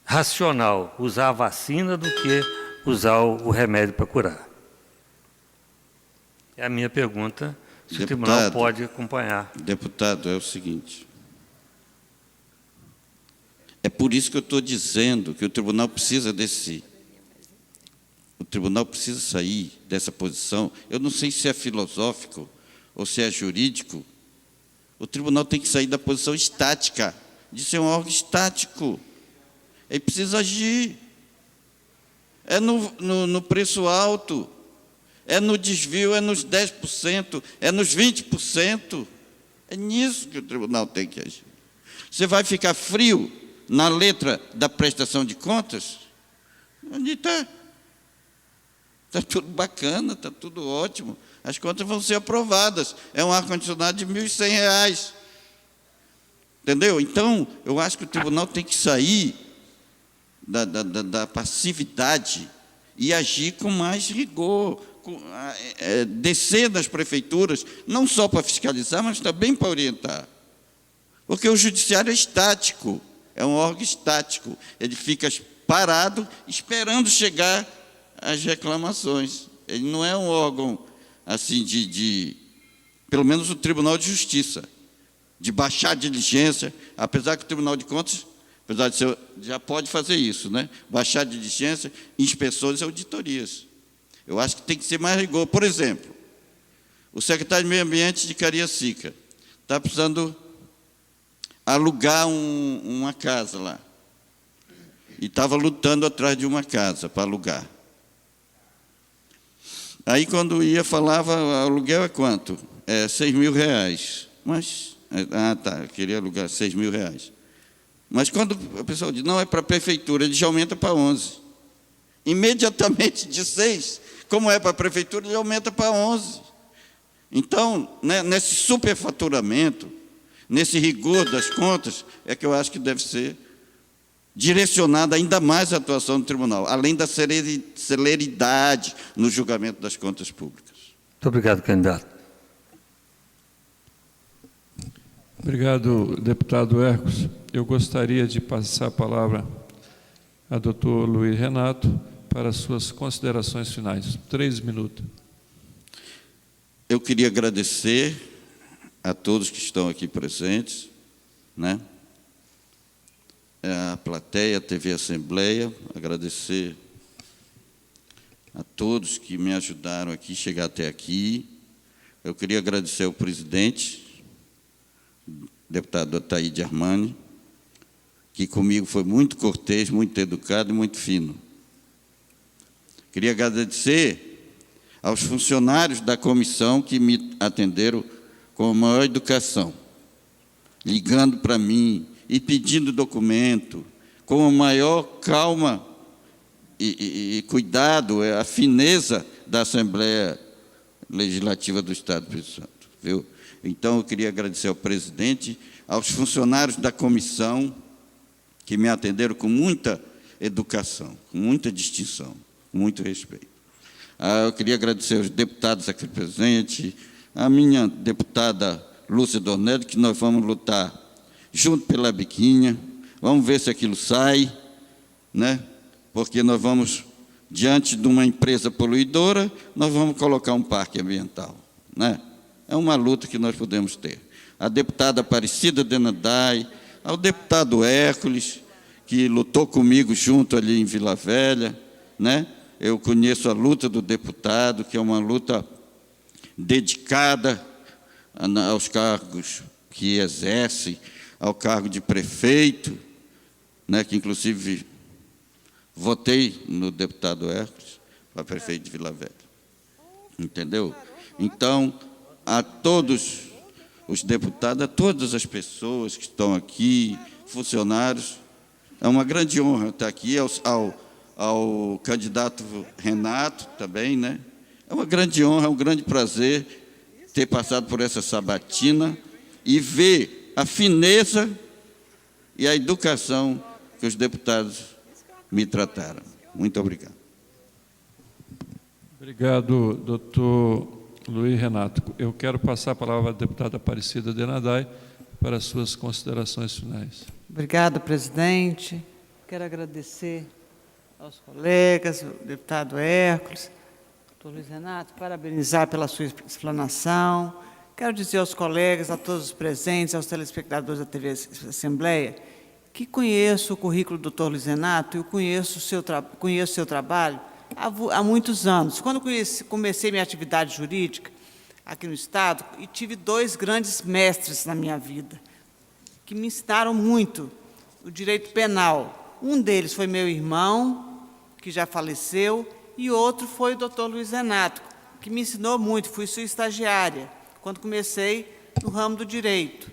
racional usar a vacina do que usar o remédio para curar. É a minha pergunta, Se o tribunal pode acompanhar. Deputado, é o seguinte. É por isso que eu estou dizendo que o tribunal precisa o tribunal precisa sair dessa posição. Eu não sei se é filosófico ou se é jurídico. O tribunal tem que sair da posição estática, de ser um órgão estático. Ele precisa agir. É no preço alto, é no desvio, é nos 10%, é nos 20%. É nisso que o tribunal tem que agir. Você vai ficar frio na letra da prestação de contas? Onde está? Está tudo bacana, está tudo ótimo. As contas vão ser aprovadas. É um ar-condicionado de R$ 1.100. Entendeu? Então, eu acho que o tribunal tem que sair da passividade e agir com mais rigor, descer das prefeituras, não só para fiscalizar, mas também para orientar. Porque o judiciário é estático, é um órgão estático. Ele fica parado, esperando chegar as reclamações. Ele não é um órgão assim pelo menos o Tribunal de Justiça, de baixar a diligência, apesar que o Tribunal de Contas, apesar de ser, já pode fazer isso, né? Baixar a diligência, inspeções e auditorias. Eu acho que tem que ser mais rigor. Por exemplo, o secretário de Meio Ambiente de Cariacica está precisando alugar uma casa lá. E estava lutando atrás de uma casa para alugar. Aí, quando ia, falava, aluguel é quanto? É R$6.000. Mas, eu queria alugar R$6.000. Mas quando a pessoa diz, não, é para a prefeitura, ele já aumenta para 11. Imediatamente de 6, como é para a prefeitura, ele aumenta para 11. Então, né, nesse superfaturamento, nesse rigor das contas, é que eu acho que deve ser direcionada ainda mais a atuação do tribunal, além da celeridade no julgamento das contas públicas. Muito obrigado, candidato. Obrigado, deputado Hercos. Eu gostaria de passar a palavra ao doutor Luiz Renato para suas considerações finais. 3 minutos. Eu queria agradecer a todos que estão aqui presentes, né? A plateia, a TV Assembleia, agradecer a todos que me ajudaram aqui, chegar até aqui. Eu queria agradecer ao presidente, deputado Ataíde Armani, que comigo foi muito cortês, muito educado e muito fino. Queria agradecer aos funcionários da comissão que me atenderam com a maior educação, ligando para mim e pedindo documento, com a maior calma e cuidado, a fineza da Assembleia Legislativa do Estado do Espírito Santo. Viu? Então, eu queria agradecer ao presidente, aos funcionários da comissão, que me atenderam com muita educação, com muita distinção, com muito respeito. Eu queria agradecer aos deputados aqui presentes, a minha deputada Lúcia Dornelli, que nós vamos lutar junto pela biquinha, vamos ver se aquilo sai, né? Porque nós vamos, diante de uma empresa poluidora, nós vamos colocar um parque ambiental, né? É uma luta que nós podemos ter. A deputada Aparecida Denadai, ao deputado Hércules, que lutou comigo junto ali em Vila Velha, né? Eu conheço a luta do deputado, que é uma luta dedicada aos cargos que exerce, ao cargo de prefeito, né, que inclusive votei no deputado Hércules para prefeito de Vila Velha. Entendeu? Então, a todos os deputados, a todas as pessoas que estão aqui, funcionários, é uma grande honra estar aqui, ao candidato Renato também, né? É uma grande honra, é um grande prazer ter passado por essa sabatina e ver a fineza e a educação que os deputados me trataram. Muito obrigado. Obrigado, doutor Luiz Renato. Eu quero passar a palavra à deputada Aparecida Denadai para as suas considerações finais. Obrigada, presidente. Quero agradecer aos colegas, o deputado Hércules, doutor Luiz Renato, parabenizar pela sua explanação, Quero dizer aos colegas, a todos os presentes, aos telespectadores da TV Assembleia, que conheço o currículo do Dr. Luiz Renato, eu conheço o seu trabalho há muitos anos. Quando comecei minha atividade jurídica aqui no Estado, e tive 2 grandes mestres na minha vida, que me ensinaram muito o direito penal. Um deles foi meu irmão, que já faleceu, e outro foi o Dr. Luiz Renato, que me ensinou muito, fui sua estagiária, quando comecei no ramo do direito.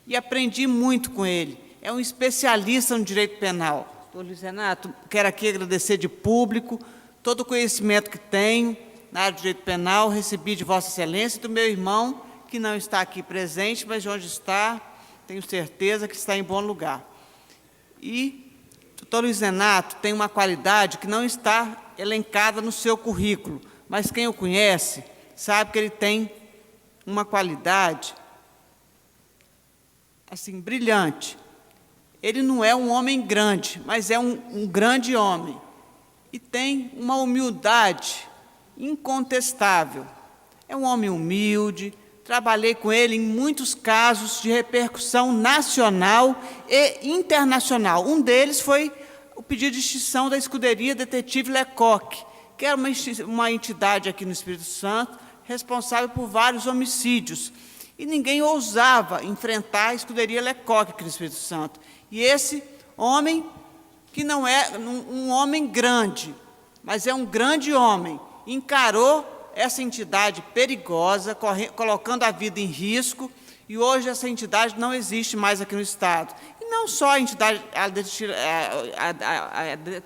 E aprendi muito com ele. É um especialista no direito penal. Dr. Luiz Renato, quero aqui agradecer de público todo o conhecimento que tenho na área do direito penal, recebi de Vossa Excelência e do meu irmão, que não está aqui presente, mas de onde está, tenho certeza que está em bom lugar. E o Dr. Luiz Renato tem uma qualidade que não está elencada no seu currículo, mas quem o conhece sabe que ele tem uma qualidade assim, brilhante. Ele não é um homem grande, mas é um grande homem. E tem uma humildade incontestável. É um homem humilde, trabalhei com ele em muitos casos de repercussão nacional e internacional. Um deles foi o pedido de extinção da escuderia Detetive Lecoq, que era uma entidade aqui no Espírito Santo, responsável por vários homicídios. E ninguém ousava enfrentar a escuderia Lecoq aqui no Espírito Santo. E esse homem, que não é um homem grande, mas é um grande homem, encarou essa entidade perigosa, colocando a vida em risco, e hoje essa entidade não existe mais aqui no Estado. E não só a entidade,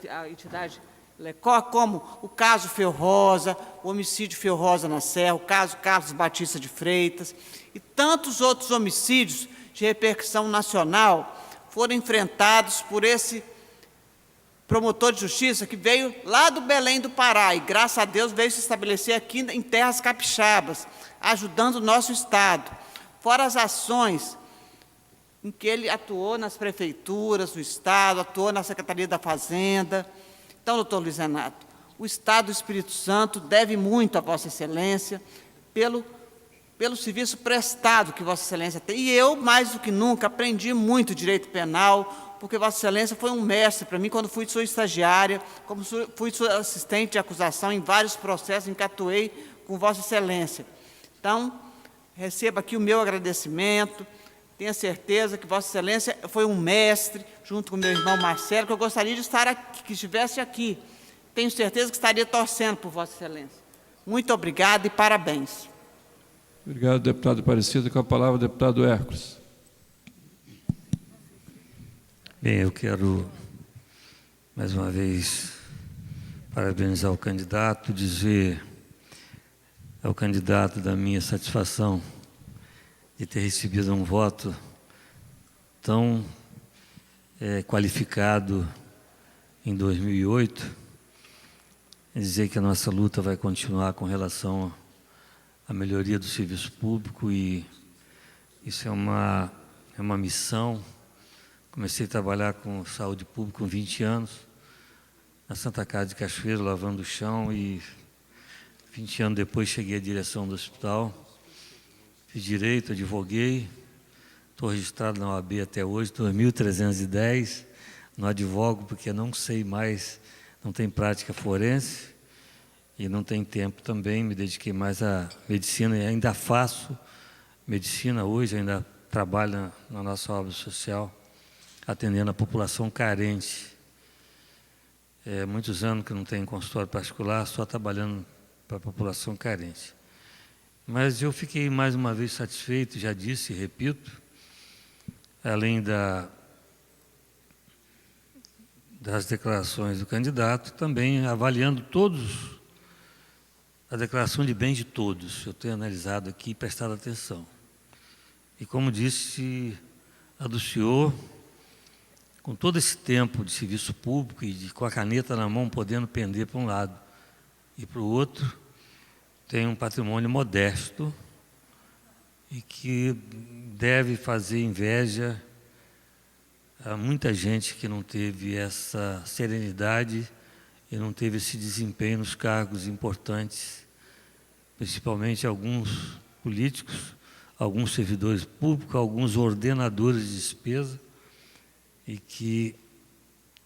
a entidade Lecoq, como o caso Felrosa, o homicídio Felrosa na Serra, o caso Carlos Batista de Freitas, e tantos outros homicídios de repercussão nacional foram enfrentados por esse promotor de justiça que veio lá do Belém do Pará e, graças a Deus, veio se estabelecer aqui em terras capixabas, ajudando o nosso Estado. Fora as ações em que ele atuou nas prefeituras do Estado, atuou na Secretaria da Fazenda. Então, doutor Luiz Renato, o Estado do Espírito Santo deve muito a Vossa Excelência pelo serviço prestado que Vossa Excelência tem. E eu, mais do que nunca, aprendi muito direito penal, porque Vossa Excelência foi um mestre para mim quando fui sua estagiária, como fui sua assistente de acusação em vários processos em que atuei com Vossa Excelência. Então, receba aqui o meu agradecimento, tenha certeza que Vossa Excelência foi um mestre, junto com meu irmão Marcelo, que eu gostaria de estar aqui, que estivesse aqui. Tenho certeza que estaria torcendo por Vossa Excelência. Muito obrigado e parabéns. Obrigado, deputado Aparecido. Com a palavra, o deputado Hércules. Bem, eu quero, mais uma vez, parabenizar o candidato, dizer ao candidato da minha satisfação de ter recebido um voto tão qualificado em 2008, dizer que a nossa luta vai continuar com relação à melhoria do serviço público, e isso é uma missão. Comecei a trabalhar com saúde pública com 20 anos, na Santa Casa de Cachoeiro, lavando o chão, e 20 anos depois cheguei à direção do hospital, fiz direito, advoguei, estou registrado na OAB até hoje, 2.310, não advogo porque não sei mais, não tenho prática forense, e não tenho tempo também, me dediquei mais à medicina, e ainda faço medicina hoje, ainda trabalho na nossa obra social, atendendo a população carente. Muitos anos que não tenho consultório particular, só trabalhando para a população carente. Mas eu fiquei mais uma vez satisfeito, já disse e repito, além das declarações do candidato, também avaliando a declaração de bem de todos. Eu tenho analisado aqui e prestado atenção. E como disse a do senhor, com todo esse tempo de serviço público e com a caneta na mão, podendo pender para um lado e para o outro, tem um patrimônio modesto e que deve fazer inveja a muita gente que não teve essa serenidade e não teve esse desempenho nos cargos importantes, principalmente alguns políticos, alguns servidores públicos, alguns ordenadores de despesa, e que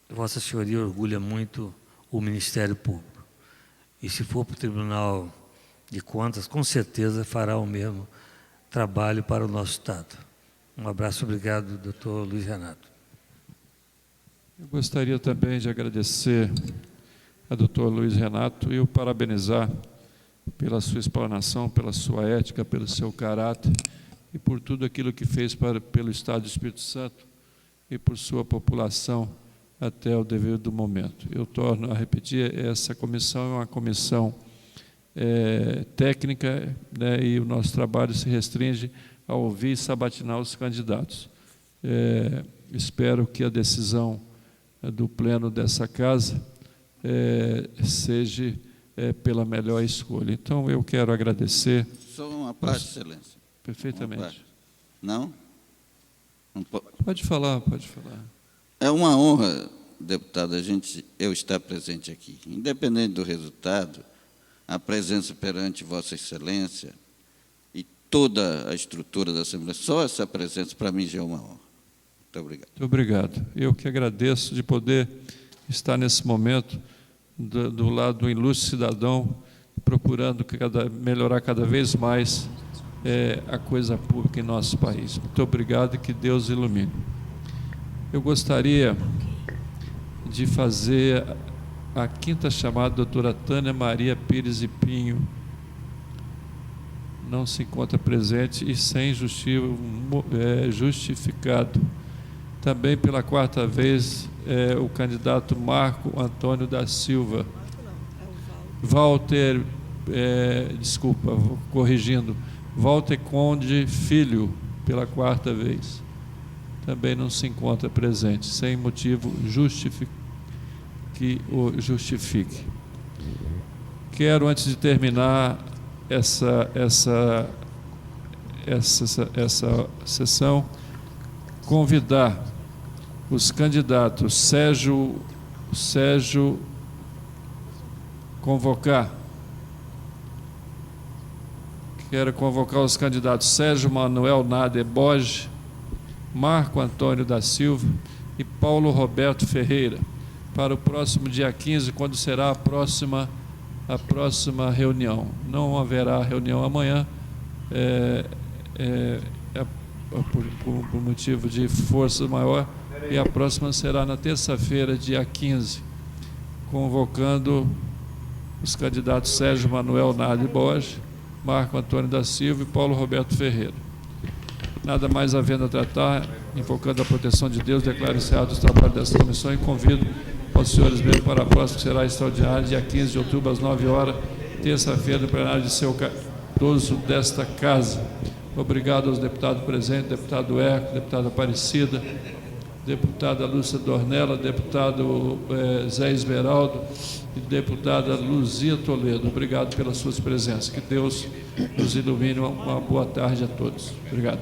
Vossa Senhoria orgulha muito o Ministério Público. E se for para o Tribunal de Contas, com certeza fará o mesmo trabalho para o nosso Estado. Um abraço, obrigado, doutor Luiz Renato. Eu gostaria também de agradecer a doutor Luiz Renato e o parabenizar pela sua explanação, pela sua ética, pelo seu caráter e por tudo aquilo que fez pelo Estado do Espírito Santo e por sua população até o devido momento. Eu torno a repetir, essa comissão é uma comissão técnica, né, e o nosso trabalho se restringe a ouvir e sabatinar os candidatos. Espero que a decisão do pleno dessa casa seja pela melhor escolha. Então, eu quero agradecer. Só uma parte, Excelência. Perfeitamente. Parte. Não? Não pode falar, pode falar. É uma honra, deputado, eu estar presente aqui. Independente do resultado, a presença perante Vossa Excelência e toda a estrutura da Assembleia, só essa presença para mim já é uma honra. Muito obrigado. Muito obrigado. Eu que agradeço de poder estar nesse momento do lado do ilustre cidadão, procurando melhorar cada vez mais a coisa pública em nosso país. Muito obrigado e que Deus ilumine. Eu gostaria de fazer a quinta chamada, doutora Tânia Maria Pires e Pinho. Não se encontra presente e sem justificado. Também pela quarta vez, o candidato Marco Antônio da Silva. Walter, desculpa, corrigindo, Walter Conde Filho, pela quarta vez. Também não se encontra presente, sem motivo que o justifique. Quero, antes de terminar essa sessão, convidar os candidatos Sérgio convocar. Quero convocar os candidatos Sérgio Manuel Nader Borges, Marco Antônio da Silva e Paulo Roberto Ferreira para o próximo dia 15, quando será a próxima reunião. Não haverá reunião amanhã, por motivo de força maior, e a próxima será na terça-feira, dia 15, convocando os candidatos Sérgio Manuel Nader Borges, Marco Antônio da Silva e Paulo Roberto Ferreira. Nada mais havendo a tratar, invocando a proteção de Deus, declaro encerrado os trabalhos dessa comissão e convido os senhores mesmo para a próxima, que será extraordinária, dia 15 de outubro, às 9 horas, terça-feira, no plenário de seu cardoso desta casa. Obrigado aos deputados presentes, deputado Erco, deputada Aparecida, deputada Lúcia Dornella, deputado Zé Esmeraldo e deputada Luzia Toledo. Obrigado pelas suas presenças. Que Deus nos ilumine. Uma boa tarde a todos. Obrigado.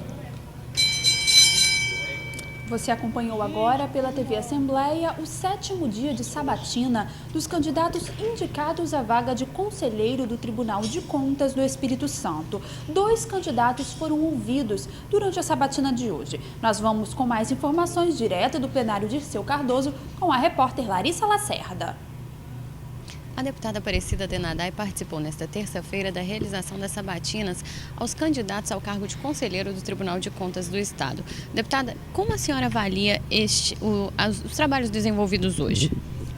Você acompanhou agora pela TV Assembleia o 7º dia de sabatina dos candidatos indicados à vaga de conselheiro do Tribunal de Contas do Espírito Santo. 2 candidatos foram ouvidos durante a sabatina de hoje. Nós vamos com mais informações direto do plenário Dirceu Cardoso com a repórter Larissa Lacerda. A deputada Aparecida Denadai participou nesta terça-feira da realização das sabatinas aos candidatos ao cargo de conselheiro do Tribunal de Contas do Estado. Deputada, como a senhora avalia os trabalhos desenvolvidos hoje?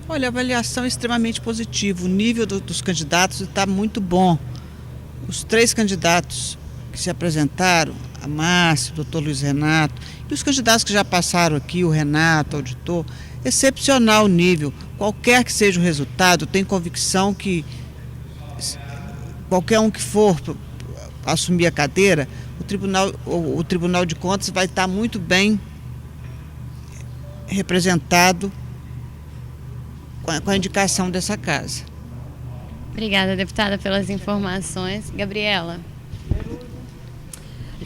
Olha, a avaliação é extremamente positiva. O nível dos candidatos está muito bom. Os 3 candidatos que se apresentaram, a Márcia, o doutor Luiz Renato, e os candidatos que já passaram aqui, o Renato, o auditor, excepcional o nível. Qualquer que seja o resultado, tenho convicção que qualquer um que for assumir a cadeira, o Tribunal de Contas vai estar muito bem representado com a indicação dessa casa. Obrigada, deputada, pelas informações. Gabriela.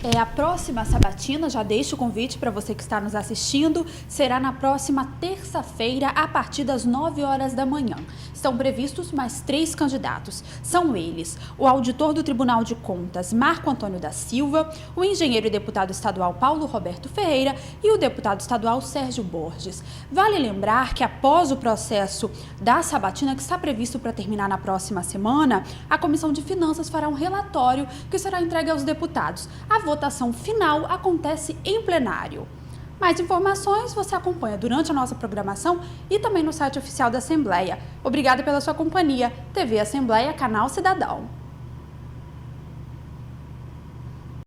A próxima sabatina, já deixo o convite para você que está nos assistindo, será na próxima terça-feira, a partir das 9 horas da manhã. Estão previstos mais 3 candidatos. São eles: o auditor do Tribunal de Contas, Marco Antônio da Silva, o engenheiro e deputado estadual Paulo Roberto Ferreira e o deputado estadual Sérgio Borges. Vale lembrar que após o processo da sabatina, que está previsto para terminar na próxima semana, a Comissão de Finanças fará um relatório que será entregue aos deputados. A votação final acontece em plenário. Mais informações você acompanha durante a nossa programação e também no site oficial da Assembleia. Obrigada pela sua companhia. TV Assembleia, Canal Cidadão.